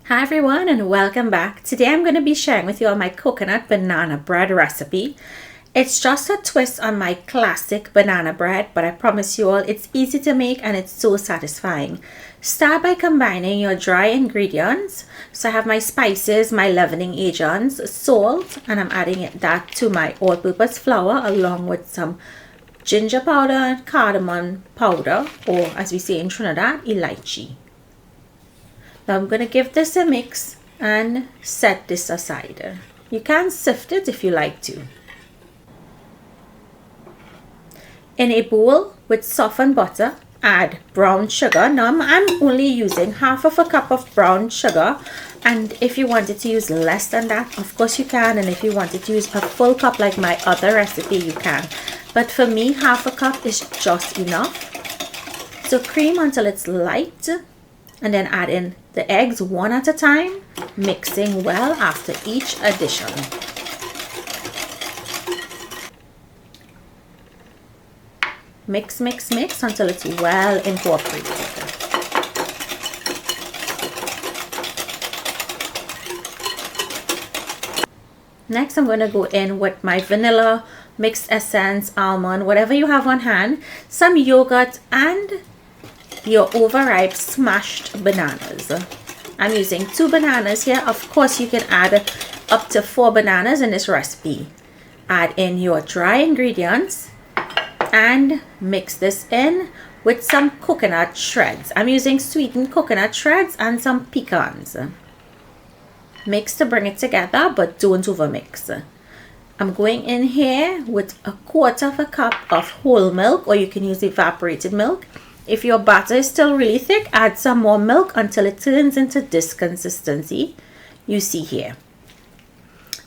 Hi everyone and welcome back. Today I'm going to be sharing with you all my coconut banana bread recipe. It's just a twist on my classic banana bread, but I promise you all it's easy to make and it's so satisfying. Start by combining your dry ingredients. So I have my spices, my leavening agents, salt, and I'm adding that to my all-purpose flour along with some ginger powder and cardamom powder, or as we say in Trinidad, elaichi. Now I'm going to give this a mix and set this aside. You can sift it if you like to. In a bowl with softened butter, add brown sugar. Now I'm only using half of a cup of brown sugar, and if you wanted to use less than that, of course you can, and if you wanted to use a full cup like my other recipe, you can. But for me, half a cup is just enough. So cream until it's light, and then add in the eggs one at a time, mixing well after each addition. Mix, mix, mix until it's well incorporated. Next, I'm going to go in with my vanilla, mixed essence, almond, whatever you have on hand, some yogurt, and your overripe smashed bananas. I'm using 2 bananas here. Of course, you can add up to 4 bananas in this recipe. Add in your dry ingredients and mix this in with some coconut shreds. I'm using sweetened coconut shreds and some pecans. Mix to bring it together, but don't overmix. I'm going in here with a quarter of a cup of whole milk, or you can use evaporated milk. If your batter is still really thick, add some more milk until it turns into this consistency you see here.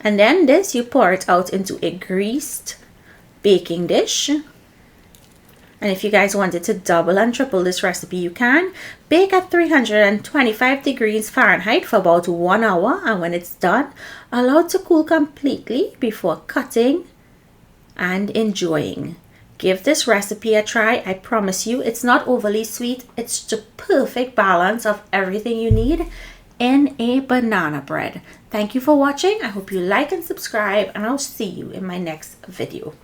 And then this, you pour it out into a greased baking dish. And if you guys wanted to double and triple this recipe, you can. Bake at 325 degrees Fahrenheit for about 1 hour. And when it's done, allow it to cool completely before cutting and enjoying. Give this recipe a try. I promise you it's not overly sweet. It's the perfect balance of everything you need in a banana bread. Thank you for watching. I hope you like and subscribe, and I'll see you in my next video.